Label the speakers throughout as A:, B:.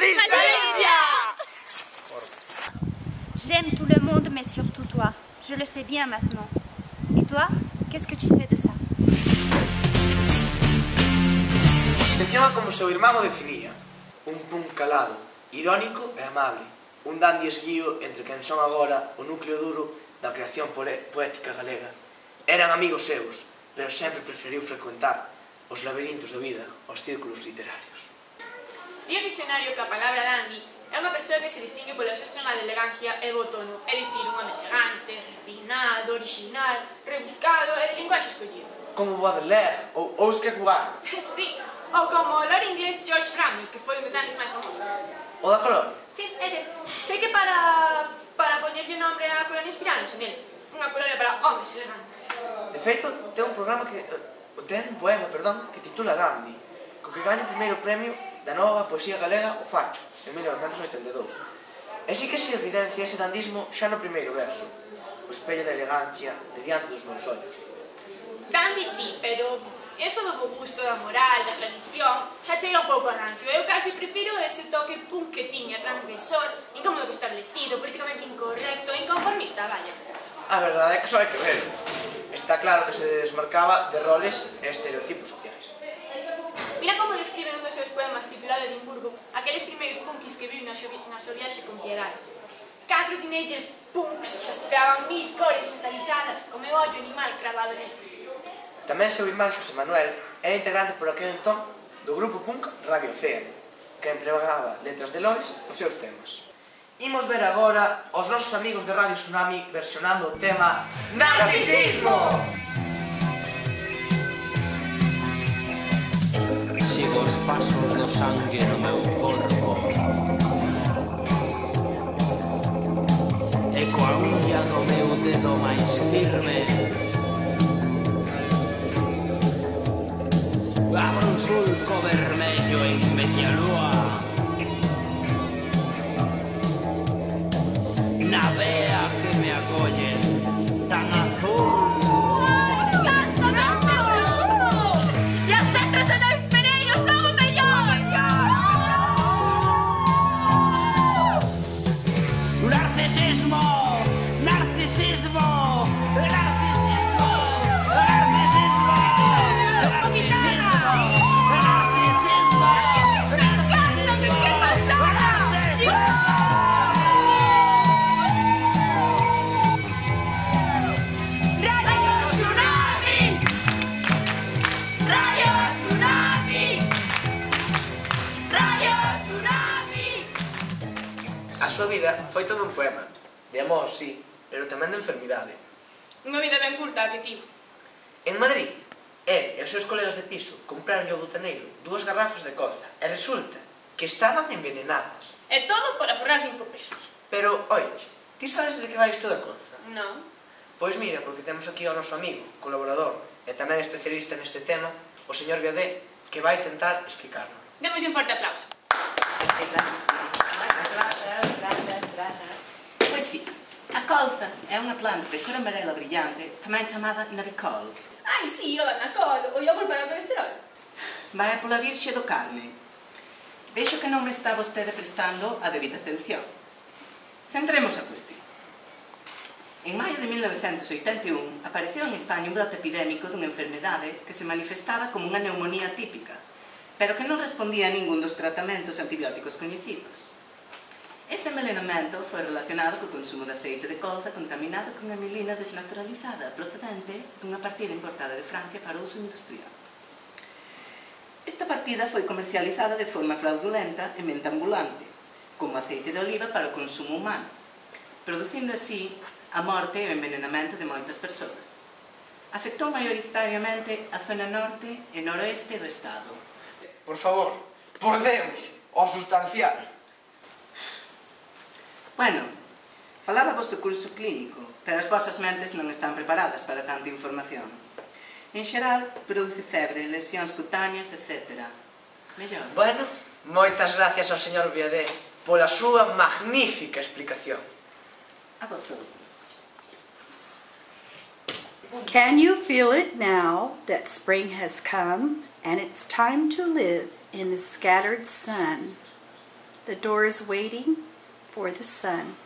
A: Galicia!
B: J'aime tout le monde, mais surtout toi. Je le sais bien maintenant. Et toi, qu'est-ce que tu sais de ça?
C: Atención a como seu irmán o definía. Un punk calado, irónico e amable. Un dandy esguío entre quen son agora o núcleo duro da creación poética galega. Eran amigos seus, pero sempre preferiu frecuentar os laberintos da vida, os círculos literarios.
A: Di o dicionario que a palabra dandy é unha persoa que se distingue pola súa extrema de elegancia e bo tono, é dicir, un home elegante, refinado, original, rebuscado e de linguaxe escollido.
C: Como Baudelaire ou Oscar Wilde.
A: Sí, ou como o lord inglés George Bramley, que foi un dos dandys máis famosos.
C: O da colonia.
A: Sí, ese. Sei que para poñerlle nombre á colonia inspiraronse nele. Unha colonia para homes elegantes.
C: De feito, ten un programa que... ten un poema, perdón, que titula Dandy, co que gaña o primeiro premio da nova poesía galega O Facho, en 1982. E sí que se evidencia ese dandismo xa no primeiro verso, o espello da elegancia de diante dos meus ollos.
A: Dandy sí, pero eso do bo gusto, da moral, da tradición, xa cheira un pouco a rancio. Eu casi prefiro ese toque punk que tiña, transgresor, incómodo que establecido, políticamente incorrecto, inconformista, vaya.
C: A verdade é que só hai que ver. Está claro que se desmarcaba de roles e estereotipos sociais.
A: Mira como describe un dos seus poemas titulado Edimburgo aqueles primeiros punkis que viu na súa viaxe con piedade. 4 teenagers punks xaspeaban 1000 cores metalizadas, co meu ollo animal cravado neles.
C: Tamén seu irmán Xosé Manuel era integrante por aquel entón do grupo punk Radio Océano, que empregaba letras de Lois os seus temas. Imos ver agora os nosos amigos de Radio Tsunami versionando o tema Narcisismo!
D: Sigo os pasos do sangue no meu corpo e coa uña do meu dedo máis firme abro un sulco vermello en media lúa na vea que me acolle tan azul.
C: A súa vida foi todo un poema, de amor, sí, pero tamén de enfermidade.
A: Unha vida ben culta que tivo.
C: En Madrid, el e os seus colegas de piso compraron ao botaneiro 2 garrafas de colza e resulta que estaban envenenadas.
A: E todo por aforrar 5 pesos.
C: Pero, oiche, ti sabes de que vai isto da colza?
A: Non.
C: Pois mira, porque temos aquí ao noso amigo, colaborador e tamén especialista neste tema, o señor Viadé, que vai tentar explicarlo.
A: Demos un forte aplauso.
E: Pois sí, a colza é unha planta de cor amarela brillante, tamén chamada navicol.
A: Ai, sí, o danacol, o yogur para o colesterol.
E: Vai pola virxe do carne. Vexo que non me está vostede prestando a debida atención. Centremos a cuestión. En maio de 1981 apareceu en España un brote epidémico dunha enfermedade que se manifestaba como unha neumonía típica, pero que non respondía a ningún dos tratamentos antibióticos coñecidos. Este envenenamento foi relacionado co consumo de aceite de colza contaminado con anilina desnaturalizada procedente dunha partida importada de Francia para uso industrial. Esta partida foi comercializada de forma fraudulenta en venta ambulante, como aceite de oliva para o consumo humano, producindo así a morte e o envenenamento de moitas persoas. Afectou maioritariamente a zona norte e noroeste do Estado.
C: Por favor, por Deus, o sustancial.
E: Bueno, falaba vos do curso clínico, pero as vosas mentes non están preparadas para tanta información. En xeral, produce febre, lesións cutáneas, etc. Mellor.
C: Bueno, moitas gracias ao señor Viadé pola súa magnífica explicación.
E: A vos.
F: Can you feel it now that spring has come and it's time to live in the scattered sun? The door is waiting for the sun.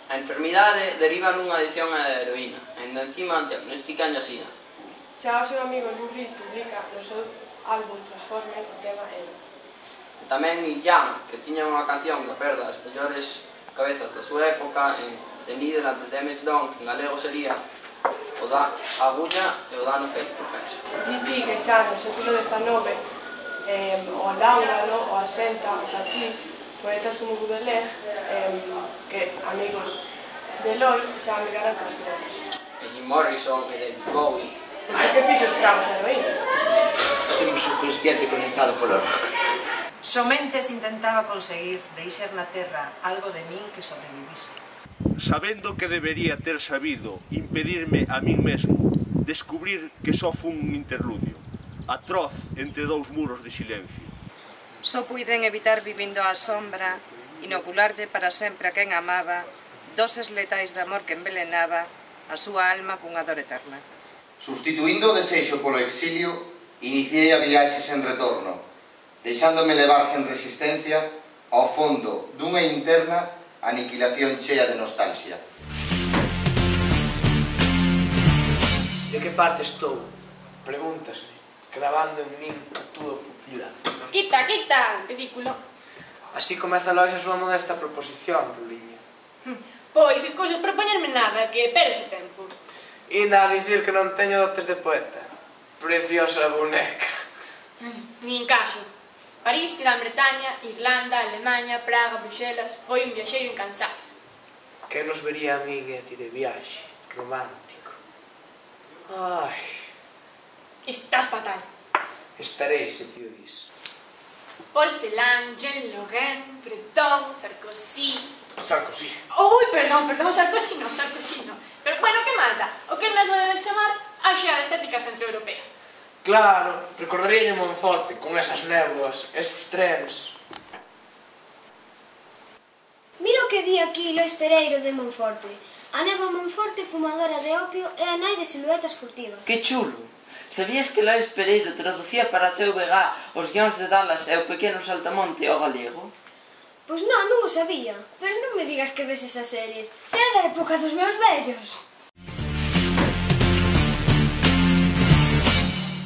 G: A enfermidade deriva nunha adicción á heroína, e ainda encima diagnostican asina.
H: Xa o seu amigo Lou Reed publica no seu álbum Transforme o tema Elo.
G: E tamén Neil Young, que tiña unha canción da perda das mellores cabezas da súa época en The Needle and the Damage Done, que en galego sería o da agulla e o dano feito, penso.
H: Di que xa no século XIX o Lángalo, o Asenta, o Sachís, poetas como Baudelaire, que amigos de Lois, xa amigaran cas drogas.
G: E Jim Morrison e David Bowie.
H: Por que fixo estragos a heroína?
C: Temos o consciente conectado polo rock.
I: Somentes intentaba conseguir deixar na terra algo de min que sobrevivise.
J: Sabendo que debería ter sabido impedirme a min mesmo, descubrir que só fun un interludio, atroz entre dous muros de silencio.
I: Só puiden evitar vivindo á sombra, inocularlle para sempre a quen amaba, doses letais de amor que envelenaba a súa alma cunha dor eterna.
K: Sustituindo o desexo polo exilio, iniciei a viaxe sen retorno, deixándome levar sen resistencia ao fondo dunha interna aniquilación chea de nostalgia.
C: De que parte estou? Pregúntasme, cravando en min a túa pupilaza.
A: Quita, quita, ridículo.
C: Así comeza Lois a súa modesta proposición, Ruliña.
A: Pois, as cousas propoñerme nada, que perdes o tempo.
C: Inda a dicir que non teño dotes de poeta. Preciosa boneca.
A: Nin caso. París, Gran Bretaña, Irlanda, Alemanha, Praga, Bruxelas... Foi un viaxeiro incansable.
C: Que nos vería a min e a ti de viaxe? Romántico. Ai...
A: Estás fatal.
C: Estarei se ti o dis.
A: Paul Celan, Jean Laurent, Breton, Sarkozy...
C: Sarkozy.
A: Ui, perdón, Sarkozy non. Pero, bueno, que máis dá? O que el mesmo debe chamar a Xeada Estética Centroeuropea.
C: Claro, recordaríalle Monforte, con esas néboas, esos trens...
L: Mira o que di aquí Lois Pereiro de Monforte. A néboa Monforte, fumadora de opio, é a nai de siluetas furtivas.
G: Que chulo! Sabías que Lois Pereiro traducía para a TVG os guións de Dallas e o pequeno Saltamonte ao galego?
L: Pois non o sabía. Pero non me digas que ves esas series. Se é da época dos meus vellos.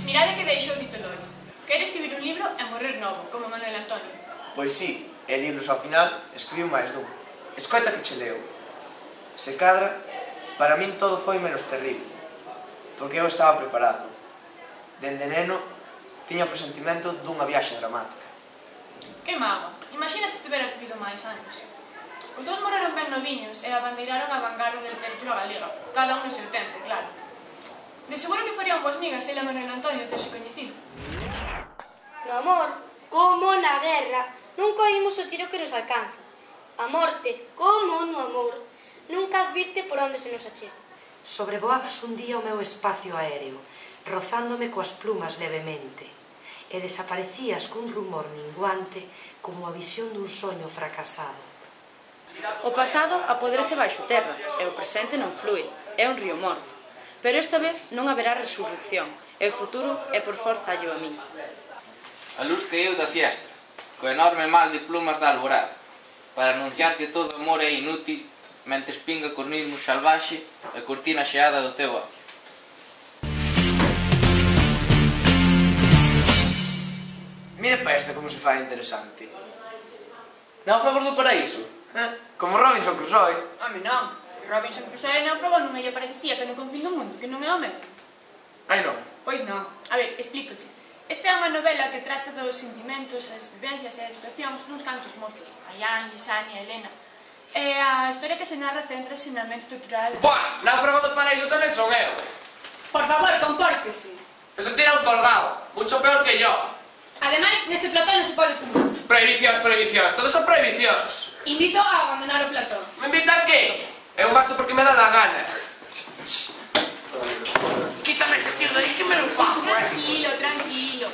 A: Mirade que deixou Vito Lois. Quere escribir un libro e morrer novo, como Manuel Antonio.
C: Pois sí, e libros ao final escribiu máis dun. Escoita que che leo. Se cadra, para min todo foi menos terrible, porque eu estaba preparado. Dende neno, tiña o presentimento dunha viaxe dramática.
A: Que mago. Imagínate se tivera vivido máis anos. Os dous morreron ben noviños e abandeiraron a vanguarda da literatura galega, cada un no seu tempo, claro. De seguro que farían boas migas ela e Manuel Antonio terse coñecido.
L: No amor, como na guerra, nunca oímos o tiro que nos alcanza. A morte, como no amor, nunca advirte por onde se nos achega.
I: Sobrevoabas un día o meu espacio aéreo, rozándome coas plumas levemente, e desaparecías cun rumor minguante como a visión dun soño fracasado.
M: O pasado apodrece baixo terra, e o presente non flúe, é un río morto. Pero esta vez non haberá resurrección, e o futuro é por forza allo a min.
G: A luz caeu da fiesta, co enorme mal de plumas da alborada, para anunciar que todo amor é inútil, mentres pinga cornismo salvaxe e cortina xeada do teu ocio.
C: Mire pa esta como se fai interesante. Náufragos do paraíso? Como Robinson Crusoe.
A: Home, non. Robinson Crusoe náufrago nunha illa paradisíaca no confín do mundo, que non é o mesmo.
C: Ai non.
A: Pois non. A ver, explícoche. Esta é unha novela que trata dos sentimentos, as vivencias e as situacións duns cantos mozos, Ryan, Lisania, Elena. E a historia que se narra centra-se na mente estrutural...
N: Buah, náufrago do paraíso tamén son eu.
A: Por favor, compórtese.
N: Eso tira un colgado, mucho peor que yo.
A: Ademais, neste platón non se pode fumar.
N: Prohibicións, todos son prohibicións.
A: Invito a abandonar o platón.
N: Me invita a qué? Eu marcho porque me dá la gana. Quítame ese tío de aí que me lo pago,
A: Tranquilo.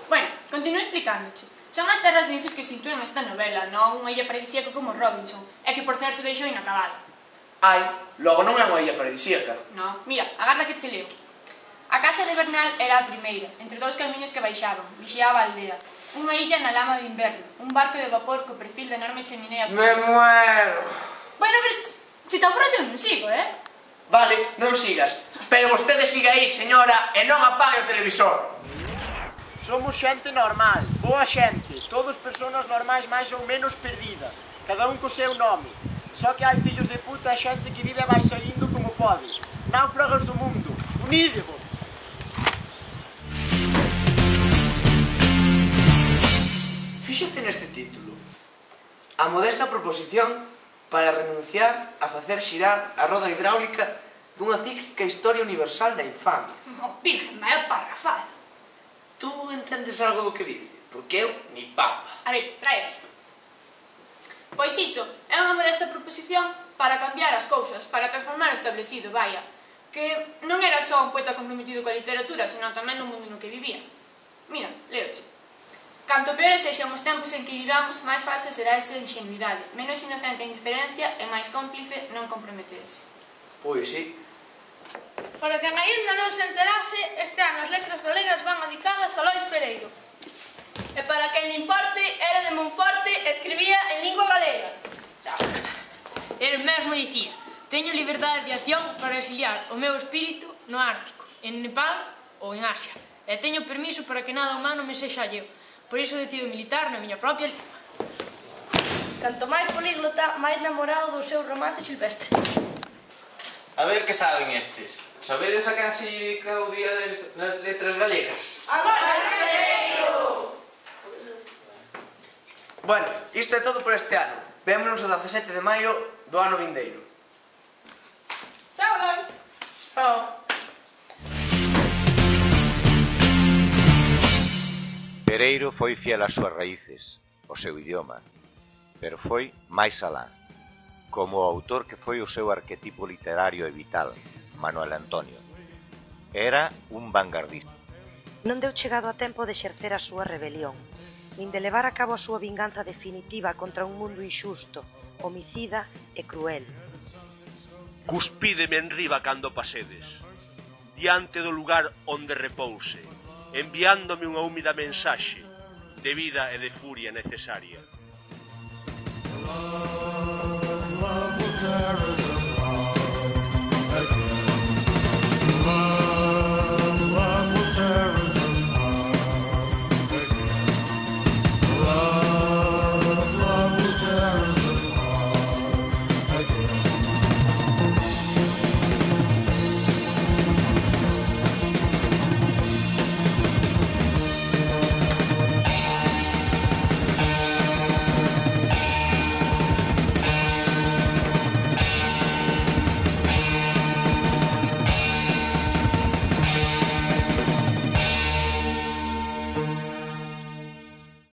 A: Bueno, continúo explicándoche. Son as terras de inicios que se intúen nesta novela, non unha illa paradisíaca como Robinson, e que, por certo, deixou inacabada.
C: Ai, logo non é unha illa paradisíaca.
A: Non, mira, agarda que che leo. A casa de Bernal era a primeira, entre dous camiños que baixaban, vixiaba a aldea. Unha illa na lama de inverno, un barco de vapor co perfil de enorme cheminea.
N: Me muero.
A: Bueno, pues, se te aburres eu non sigo,
C: Vale, non sigas. Pero vostede siga aí, señora, e non apague o televisor.
O: Somos xente normal, boa xente, todos persoas normais máis ou menos perdidas, cada un co seu nome. Só que hai fillos de puta e xente que vive vai saindo como pode. Náufragos do mundo, unídevos!
C: Fíxate neste título. A modesta proposición para renunciar a facer xirar a roda hidráulica dunha cíclica historia universal da infamia.
A: Virgen, vaya parrafada.
C: Tú entendes algo do que dice? Porque eu ni papa.
A: A ver, traes. Pois iso, é unha modesta proposición para cambiar as cousas, para transformar o establecido, vaya, que non era só un poeta comprometido coa literatura, senón tamén no mundo no que vivía. Mira, leoche. Canto peores sexan os tempos en que vivamos, máis falsa será esa ingenuidade, menos inocente a indiferencia e máis cómplice non comprometerse.
C: Pois sí.
P: Para quen aínda non se enterase, este ano as letras galegas van dedicadas a Lois Pereiro. E para quen lle importe, era de Monforte e escribía en lingua galega.
Q: El mesmo dicía: teño liberdade de acción para exiliar o meu espírito no Ártico, en Nepal ou en Asia, e teño permiso para que nada humano me sexa alleo. Por iso decido militar na miña propia lingua.
P: Canto máis políglota, máis namorado do seu romance silvestre.
N: A ver que saben estes. Sabedes a quen se dedica o día das letras galegas?
P: A Lois Pereiro!
C: Bueno, isto é todo por este ano. Vémonos o 17 de maio do ano vindeiro.
A: Chao, Lois!
C: Chao!
R: Pereiro foi fiel ás súas raíces, ao seu idioma, pero foi máis alá, como o autor que foi o seu arquetipo literario e vital, Manuel Antonio. Era un vanguardista.
I: Non deu chegado a tempo de exercer a súa rebelión, nin de levar a cabo a súa vinganza definitiva contra un mundo injusto, homicida e cruel.
J: Cuspídeme enriba cando pasedes, diante do lugar onde repouse, enviándome unha húmida mensaxe de vida e de furia necesaria.